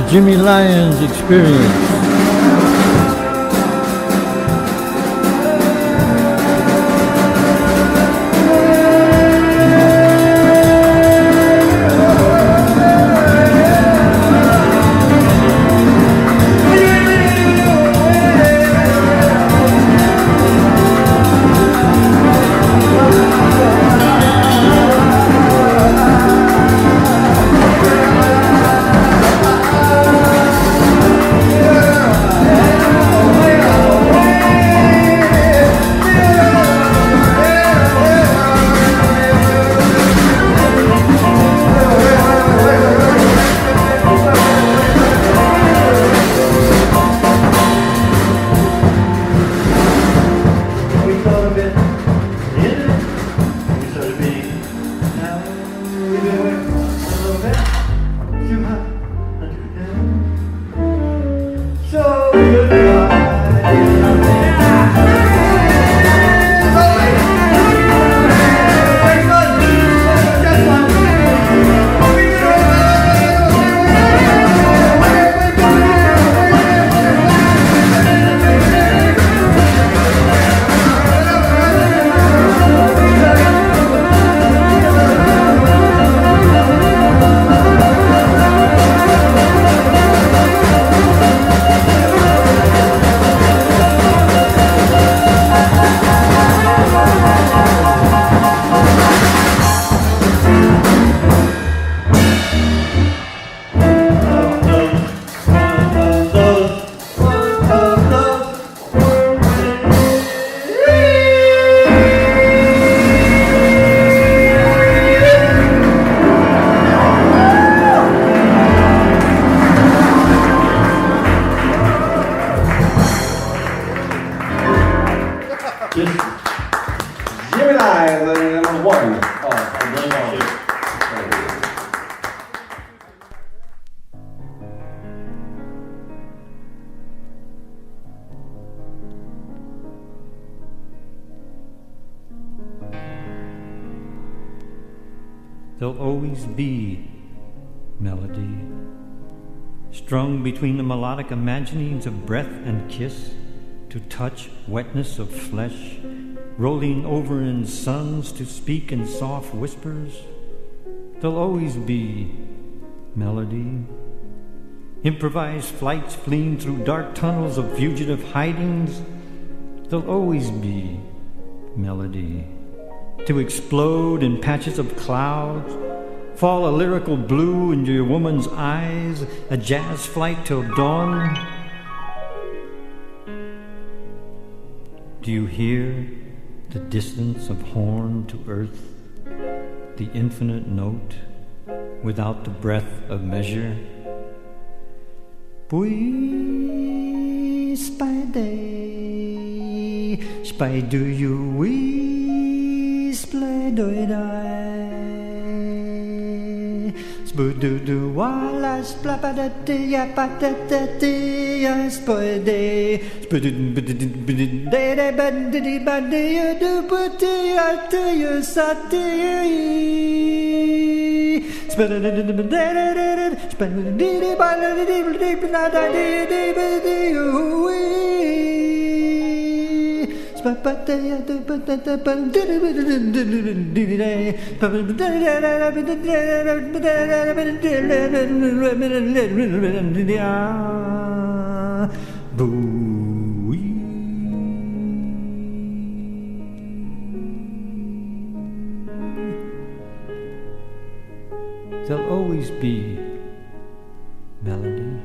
Jimmy Lyons Experience. Jimmy Lyons, number one. There'll always be melody, strung between the melodic imaginings of breath and kiss, to touch wetness of flesh, rolling over in suns to speak in soft whispers. There'll always be melody, improvised flights fleeing through dark tunnels of fugitive hidings. There'll always be melody, to explode in patches of clouds, fall a lyrical blue into your woman's eyes, a jazz flight till dawn. Do you hear the distance of horn to earth, the infinite note without the breath of measure? Bui spide, spide do you we splay doi doi, spudu do wala splapadati ya patati ya spide, spudu de de bandidi bandi ya do puti ya to you sati. There'll always be melody,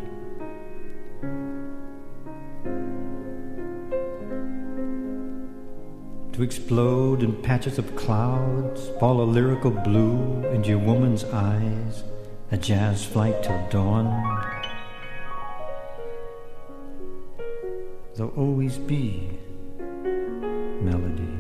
to explode in patches of clouds, fall a lyrical blue into your woman's eyes, a jazz flight till dawn. There'll always be melody,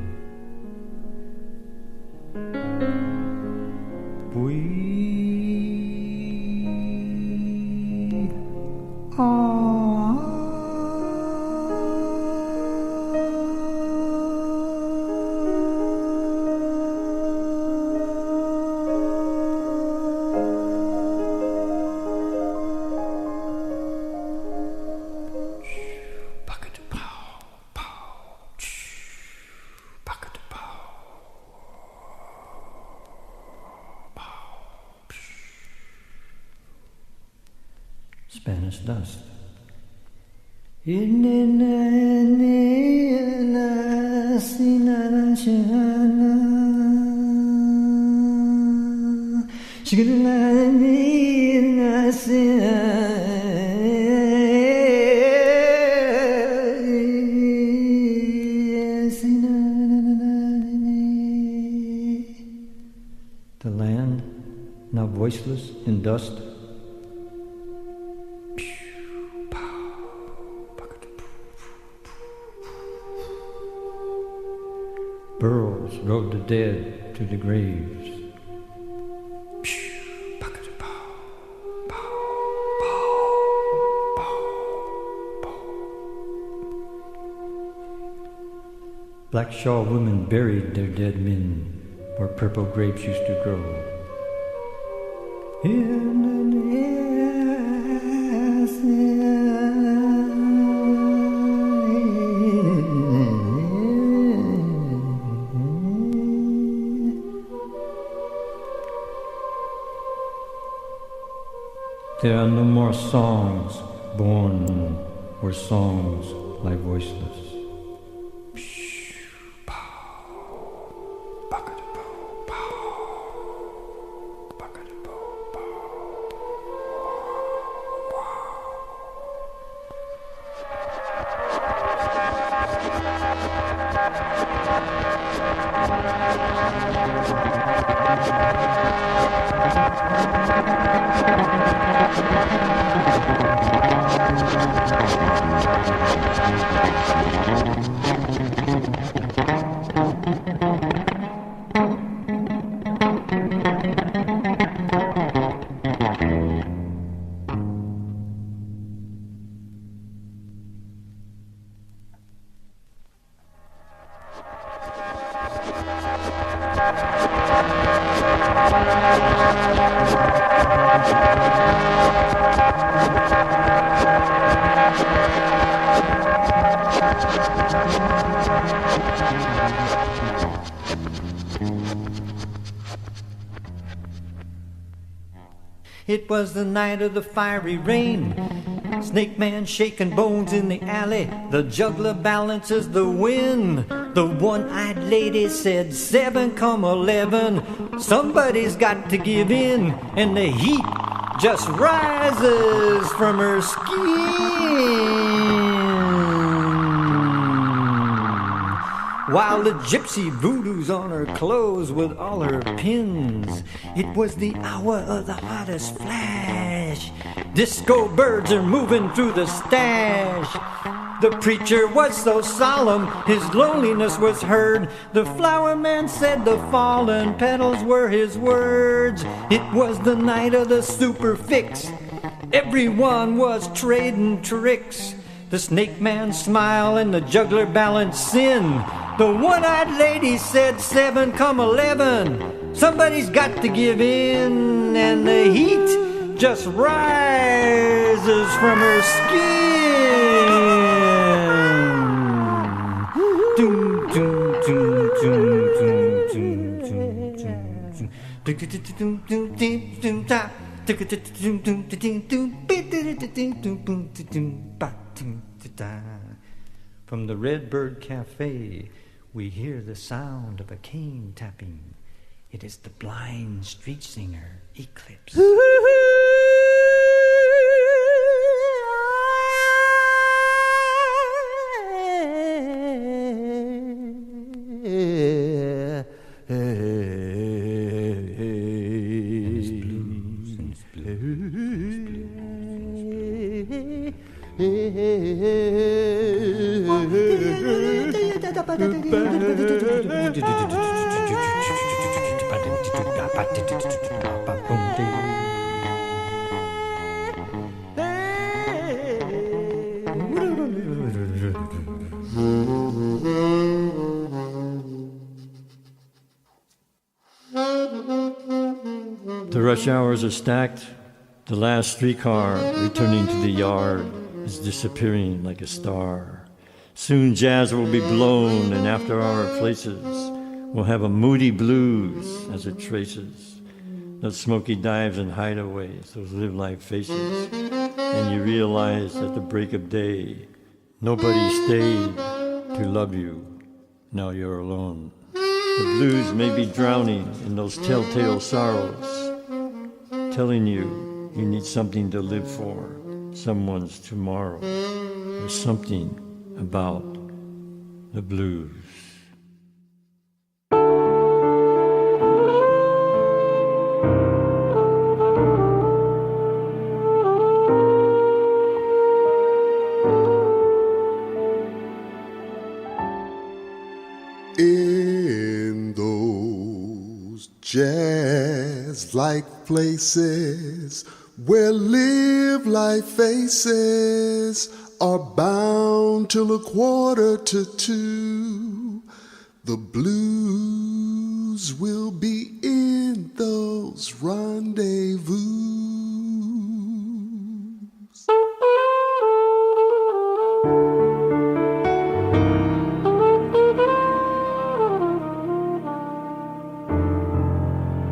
Spanish dust. The land, now voiceless in dust, burros rode the dead to the graves. Black shawl women buried their dead men where purple grapes used to grow. There are no more songs born where songs lie voiceless. It was the night of the fiery rain. Snake man shaking bones in the alley. The juggler balances the wind. The one-eyed lady said 7 come 11. Somebody's got to give in, and the heat just rises from her skin. While the gypsy voodoos on her clothes with all her pins. It was the hour of the hottest flash. Disco birds are moving through the stash. The preacher was so solemn, his loneliness was heard. The flower man said the fallen petals were his words. It was the night of the super fix. Everyone was trading tricks. The snake man smiled and the juggler balanced sin. The one-eyed lady said 7 come 11. Somebody's got to give in, and the heat just rises from her skin. Doom, doom, doom, doom, doom, doom, doom, doom. From the Redbird Cafe, we hear the sound of a cane tapping. It is the blind street singer, Eclipse. rush hours are stacked. The last streetcar returning to the yard is disappearing like a star. Soon jazz will be blown, and after our places will have a moody blues as it traces those smoky dives and hideaways, those live-life faces. And you realize at the break of day, nobody stayed to love you. Now you're alone. The blues may be drowning in those telltale sorrows, telling you need something to live for, someone's tomorrow. There's something about the blues. In those jazz-like places where live-life faces are bound till 1:45, the blues will be in those rendezvous.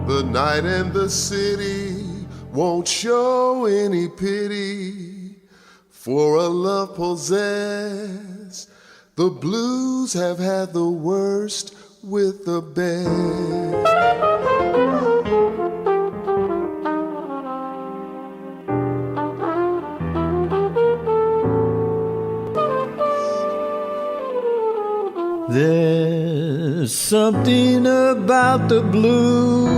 The night and the city won't show any pity for a love possessed. The blues have had the worst with the best. There's something about the blues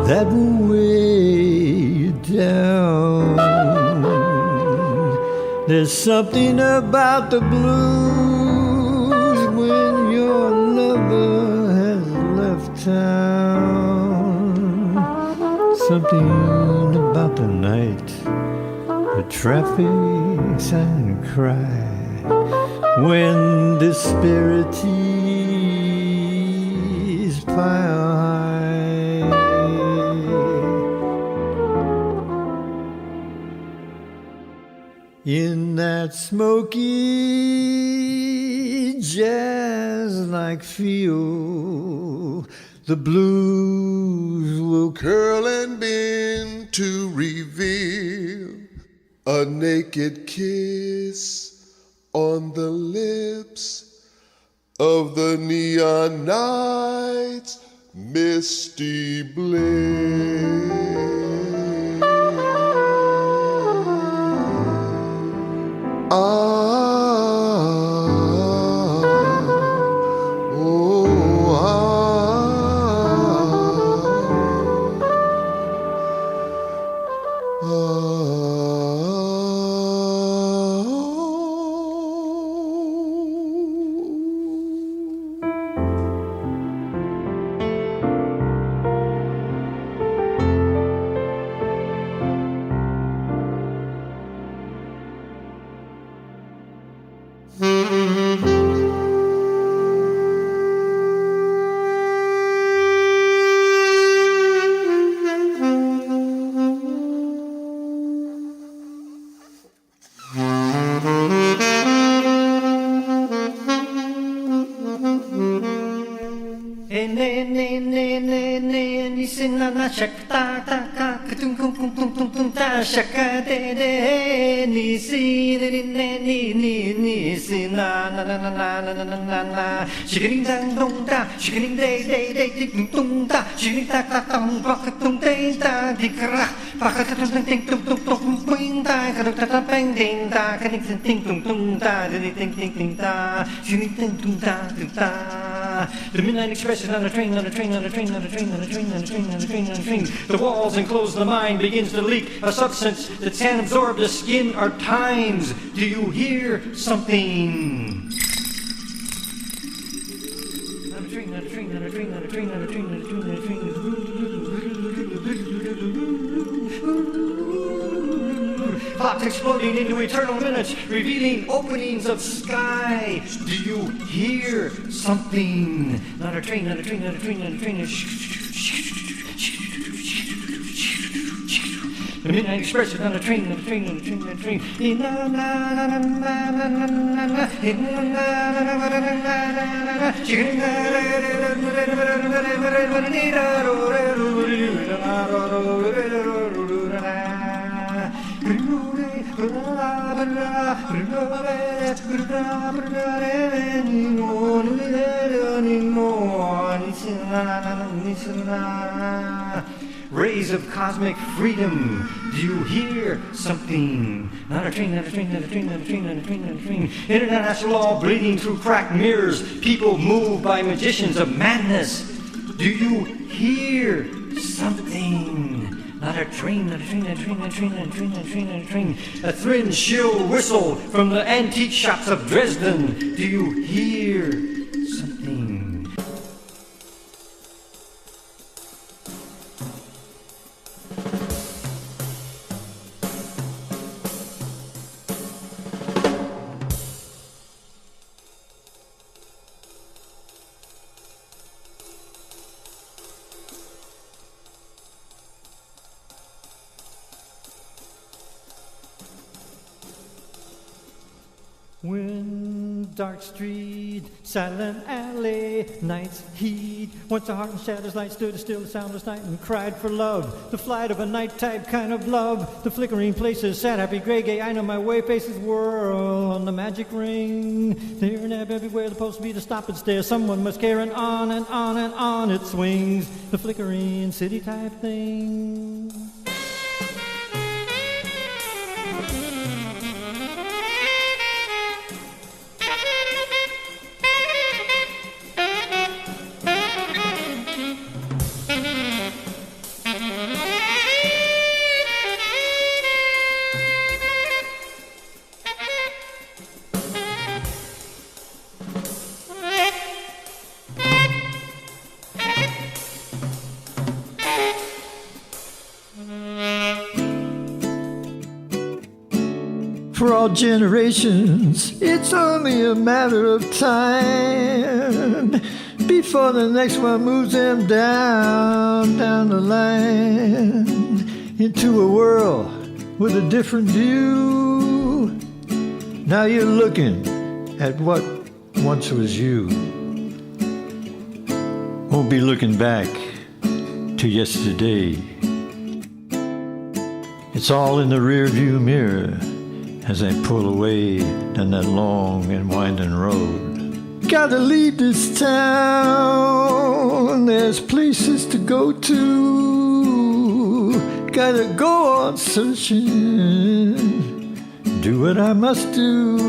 that will weigh you down. There's something about the blues when your lover has left town. Something about the night, the traffic and cry, when disparities pile high. In that smoky jazz-like feel, the blues will Curl and bend to reveal a naked kiss on the lips of the neon night's misty bliss. Shaka de de ni si ni ni si na na na na na na na na na shining dang dong da shining day day day ding dong da shining ta ta tong bak tung day da dikra bak ta tung ting tung tung tung ping da ka ta ta bang ding da ka ning ting tung tung da ni ting ting ting da shining ting tung da da. The Midnight Express is on a train, on a train, on a train, on a train, on a train, on a train, on a train, on a train. The walls enclose the mind, begins to leak a substance that can absorb the skin are times. Do you hear something? On a train, on a train, on a train, on a train, on a train, on a train, on a train. Clocks exploding into eternal minutes, revealing openings of sky. Do you hear something? Not a train, not a train, not a train, not a train. The Midnight Express is on a train, on a train, on a train, on a train. Rays of cosmic freedom, do you hear something? Not a train, not a train, not a train, not a train, not a train, not a train. International law bleeding through cracked mirrors, people moved by magicians of madness. Do you hear something? Not a train, not a train, not a train, not a train, not a train, not a train, not a train. A thin, shrill whistle from the antique shops of Dresden. Do you hear something? Wind, dark street, silent alley, night's heat. Once the heart and shadows light stood still, a soundless night, and cried for love. The flight of a night-type kind of love. The flickering places, sad, happy, gray, gay. I know my way, faces whirl on the magic ring. There and there, everywhere, supposed to be to stop and stare. Someone must care, and on and on and on it swings. The flickering city-type thing. For all generations, it's only a matter of time before the next one moves them down the line into a world with a different view. Now you're looking at what once was you. Won't be looking back to yesterday. It's all in the rearview mirror as I pull away down that long and winding road. Gotta leave this town, there's places to go to. Gotta go on searching, do what I must do.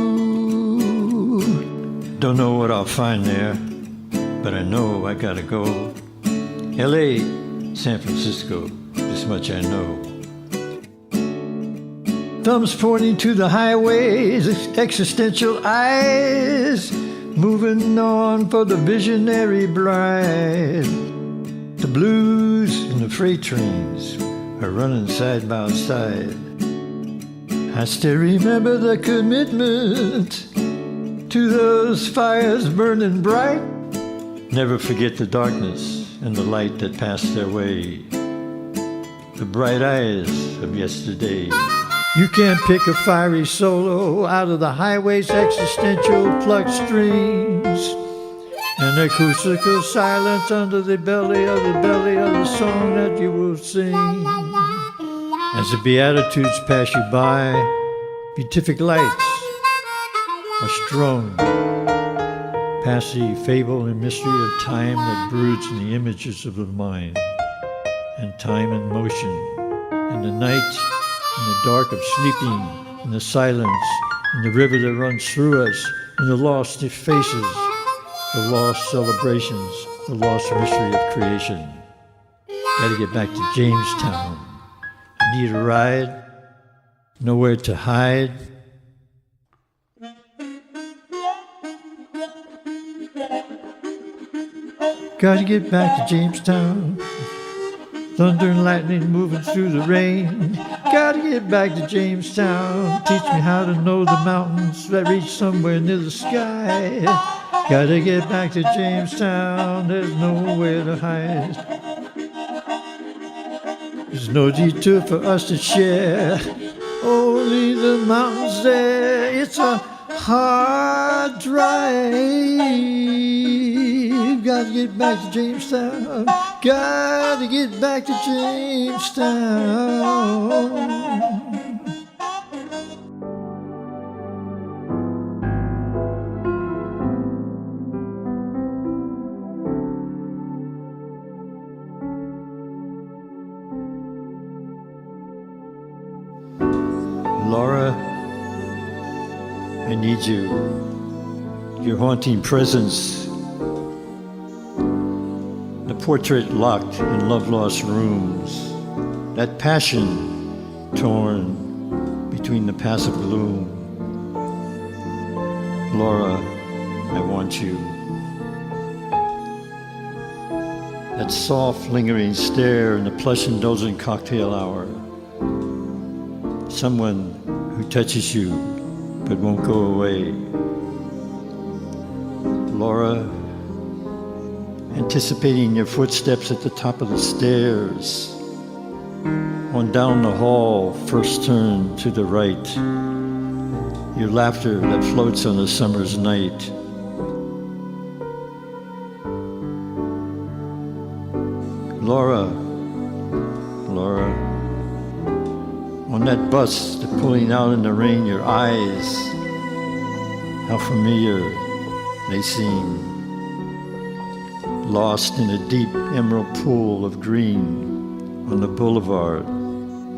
Don't know what I'll find there, but I know I gotta go. LA, San Francisco, this much I know. Thumbs pointing to the highways, existential eyes, moving on for the visionary bride. The blues and the freight trains are running side by side. I still remember the commitment to those fires burning bright. Never forget the darkness and the light that passed their way. The bright eyes of yesterday. You can't pick a fiery solo out of the highway's existential plucked strings. An acoustical silence under the belly of the song that you will sing. As the Beatitudes pass you by, beatific lights are strung past the fable and mystery of time that broods in the images of the mind. And time in motion, in the night, in the dark of sleeping, in the silence, in the river that runs through us, in the lost faces, the lost celebrations, the lost mystery of creation. Gotta get back to Jamestown. I need a ride, nowhere to hide. Gotta get back to Jamestown. Thunder and lightning moving through the rain. Gotta get back to Jamestown. Teach me how to know the mountains that reach somewhere near the sky. Gotta get back to Jamestown. There's nowhere to hide. There's no detour for us to share. Only the mountains there. It's a hard drive. Gotta get back to Jamestown. Gotta get back to Jamestown. Laura, I need you. Your haunting presence. The portrait locked in love-lost rooms. That passion torn between the passive gloom. Laura, I want you. That soft, lingering stare in the plush indulgent cocktail hour. Someone who touches you but won't go away. Laura, anticipating your footsteps at the top of the stairs. On down the hall, first turn to the right. Your laughter that floats on a summer's night. Laura, Laura, on that bus, the pulling out in the rain, your eyes, how familiar they seem. Lost in a deep emerald pool of green on the boulevard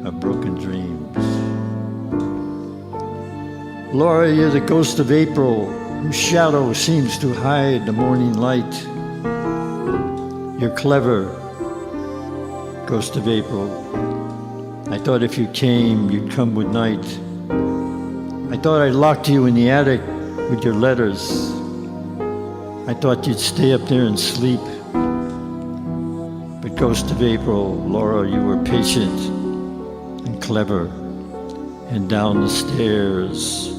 of broken dreams. Laura, you're the ghost of April, whose shadow seems to hide the morning light. You're clever, ghost of April. I thought if you came, you'd come with night. I thought I locked you in the attic with your letters. I thought you'd stay up there and sleep. But ghost of April, Laura, you were patient and clever. And down the stairs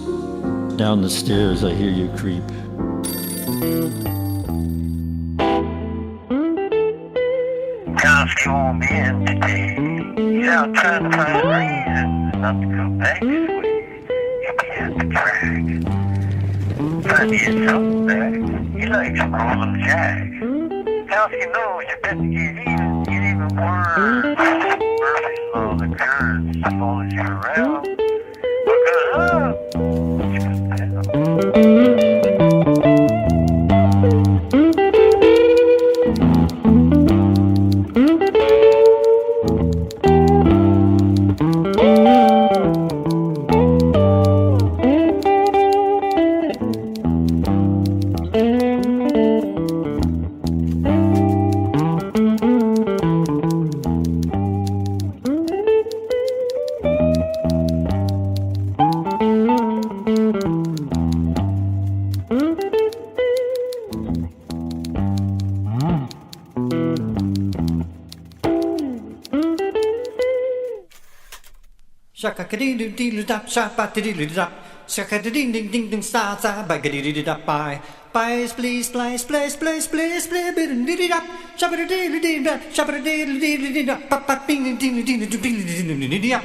I hear you creep. Kowski won't be in today. He's out trying to find reasons not to come back this way. He'll be at the track. Trying to get something back. He likes rolling jack. Kowski knows you better get even worse. Murphy's law, the curves follows you around. Because love is Shaka-ka-dee-doo-dee-doo-dop, shop-a-dee-dee-doo-dop, shaka-dee-ding-ding-ding-ding, sa-sa, ba-ga-dee-dee-dee-dop, bye. Bye, please, please, please, please, please, please, shop-a-dee-dee-dee-dop, shop-a-dee-dee-dee-dop, pop-pop-bing-ding-ding-ding-ding-ding-ding-dop.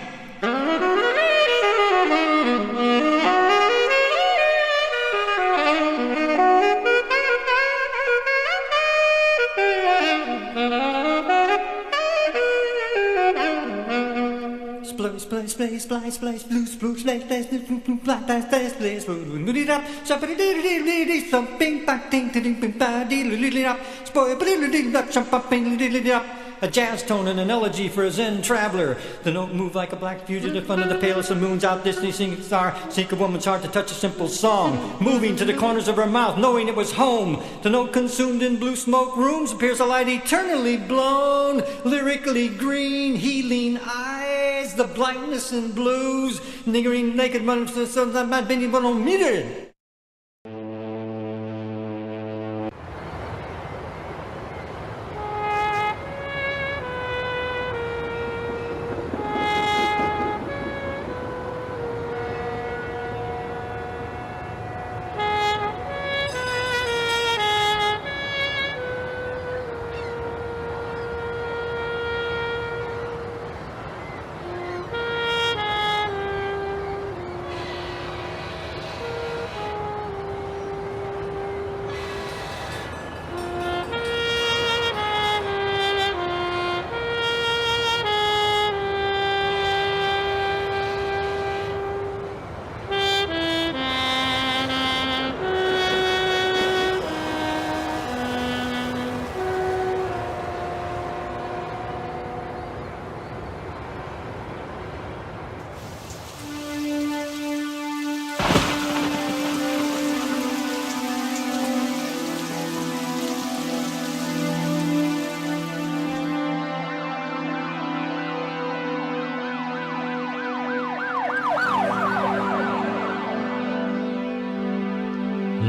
Splice, splice, splice, splice, blues, blues, splice, splice, blues, blues, splice, splice, splice, blues, up, shop-a-dee-dee-dee-dee-dee, something, bang-ting, ding-ding-ding-ding-dee-dee-dee-up, spoil-a-dee-dee-dee-dee-up, shop-a-ding-dee-dee-dee-up. A jazz tone and an elegy for a Zen traveler. The note moved like a black fugitive under the palest of moons. Out Disney singing star, seek a woman's heart to touch a simple song. Moving to the corners of her mouth, knowing it was home. The note consumed in blue smoke rooms appears a light eternally blown. Lyrically green, healing eyes, the blackness and blues. Niggering naked monsters, so that might be meter.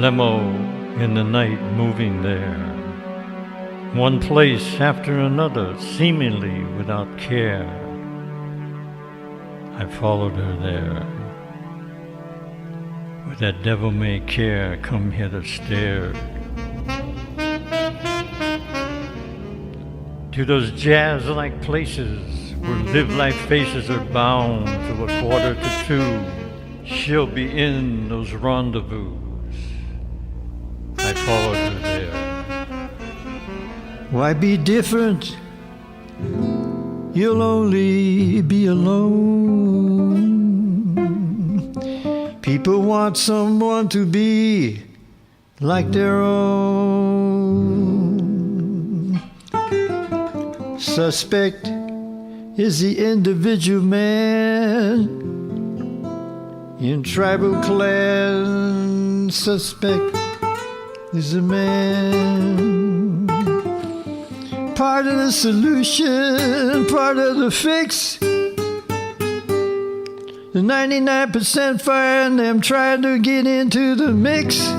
limo in the night moving there. One place after another, seemingly without care. I followed her there. With that devil-may-care come hither stare. To those jazz-like places where live-life faces are bound to 1:45. She'll be in those rendezvous. I followed her there. Why be different? You'll only be alone. People want someone to be like their own. Suspect is the individual man in tribal clan. Suspect is a man. Part of the solution, part of the fix. The 99% find them trying to get into the mix.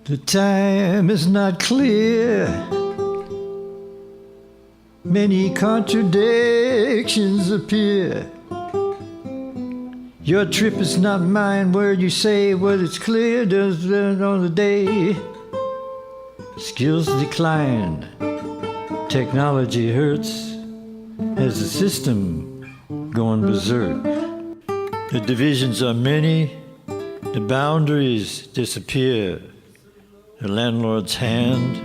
The time is not clear. Many contradictions appear. Your trip is not mine, where you say what it's clear does on the day. Skills decline, technology hurts, as the system going berserk. The divisions are many, the boundaries disappear. The landlord's hand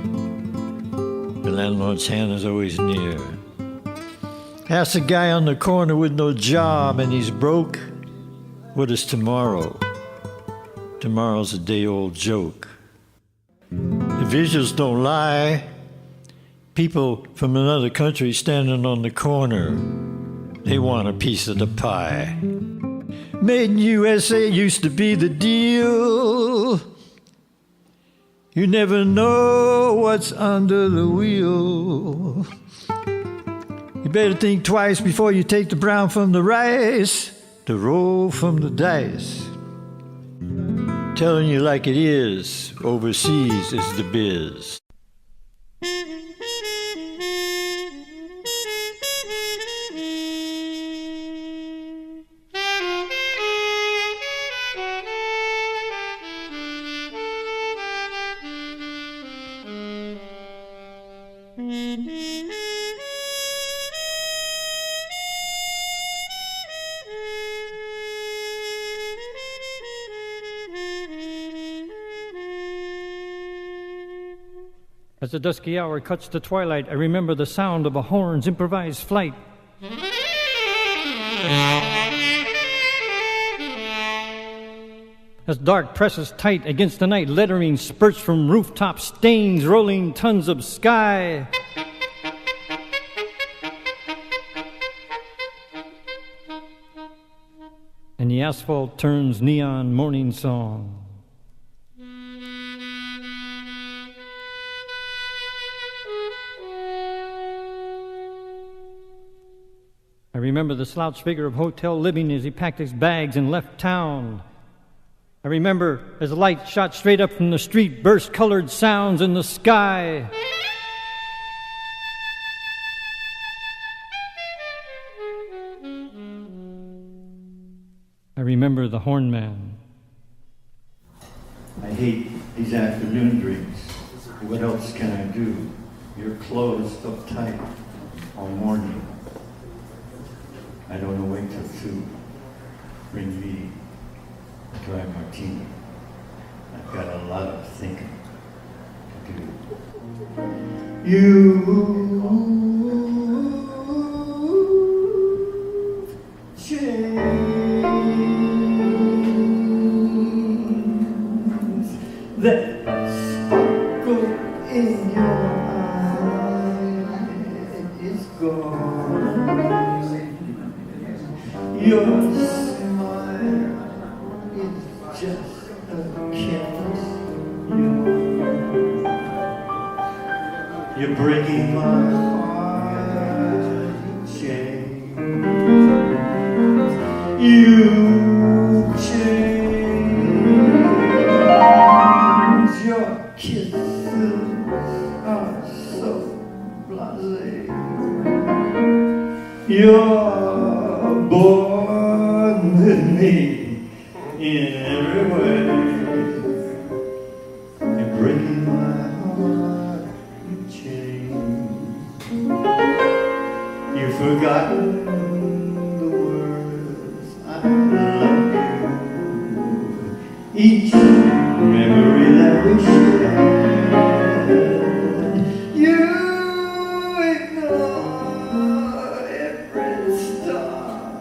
is always near. Ask a guy on the corner with no job and he's broke. What is tomorrow? Tomorrow's a day-old joke. The visuals don't lie. People from another country standing on the corner, they want a piece of the pie. Made in USA used to be the deal. You never know what's under the wheel. You better think twice before you take the brown from the rice, the roll from the dice. Telling you like it is, overseas is the biz. As the dusky hour cuts to twilight, I remember the sound of a horn's improvised flight. As dark presses tight against the night, lettering spurts from rooftop stains, rolling tons of sky. And the asphalt turns neon morning song. I remember the slouched figure of hotel living as he packed his bags and left town. I remember as the light shot straight up from the street, burst colored sounds in the sky. I remember the horn man. I hate these afternoon drinks. What else can I do? Your clothes stuck tight all morning. I don't know, wait till 2. Bring me a dry martini. I've got a lot of thinking to do. You change that sparkle in your eye is gone. Your smile is just a kiss. You're breaking my heart. kisses are so blasé. You're born with me in every way. You're breaking my heart with chains. You've forgotten the words I love you. Each memory that we shared, you ignore every star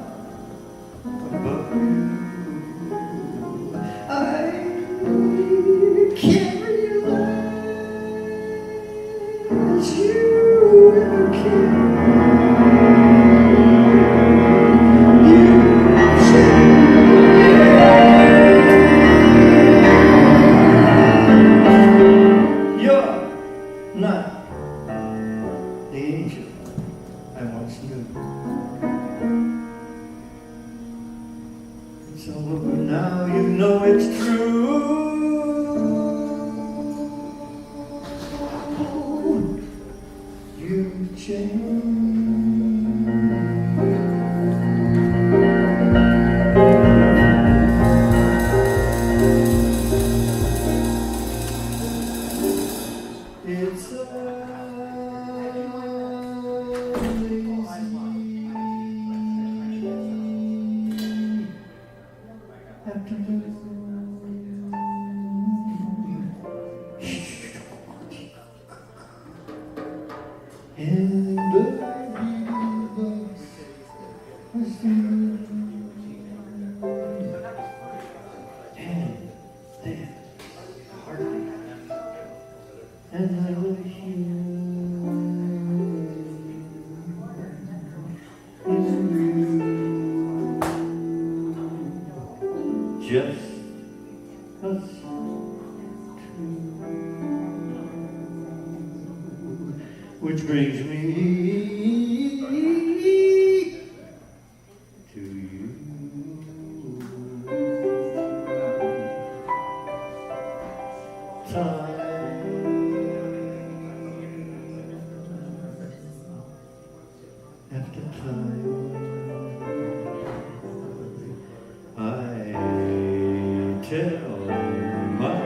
above you. I can't realize you ever not the angel I once knew. It's all over now, you know it's true. You've changed. It's a lazy afternoon. And the bus was and then hardly. And I was just us two, which brings me to you. Time after time, I tell myself that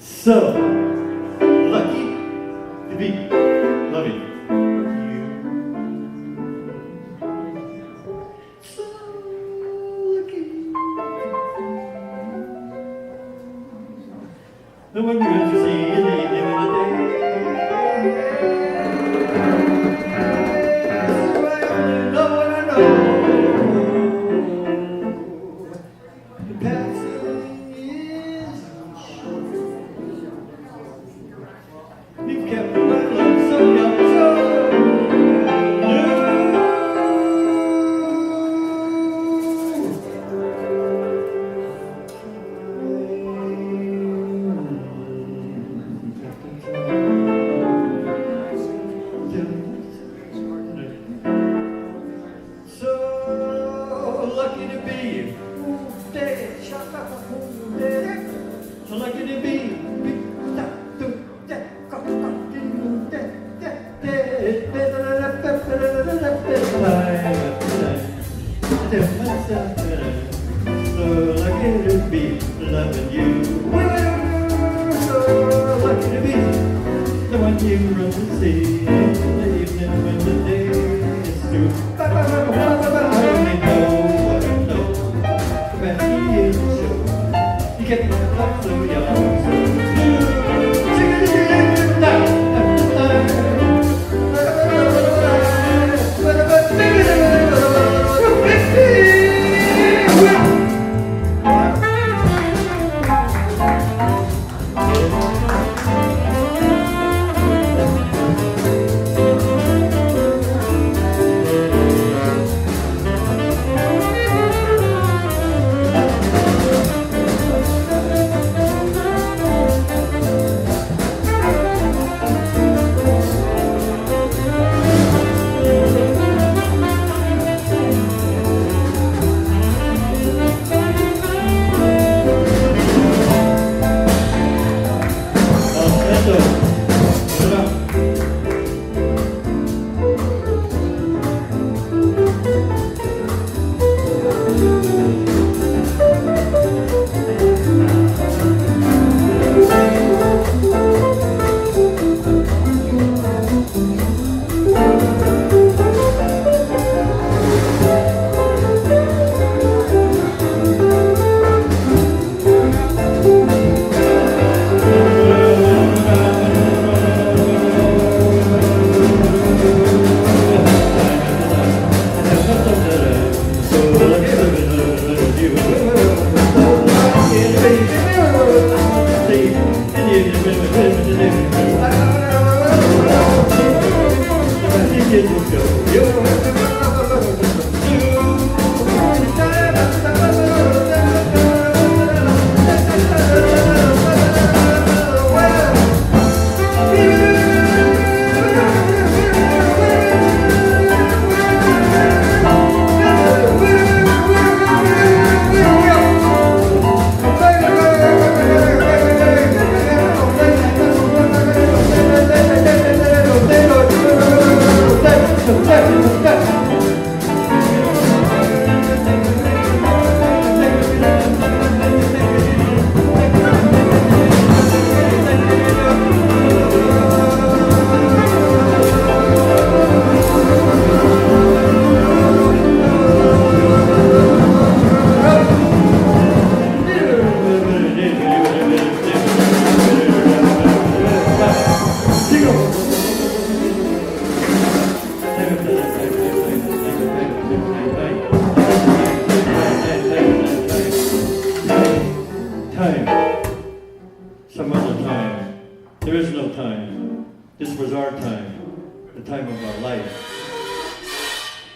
I'm so lucky to be loving you. So lucky. The one you have to see in the evening of the day. So I only know what I know. The passing is short. You've kept my love so young, so so lucky to be so lucky to be so lucky to be loving you. So lucky to be the one you run to see in the evening when the day is through. I only know what I know. When he is sure, you kept my love so young, so blue. Now,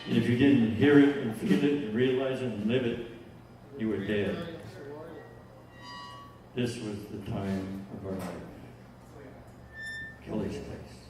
And if you didn't hear it and feel it and realize it and live it, you were dead. This was the time of our life. Kelly's place.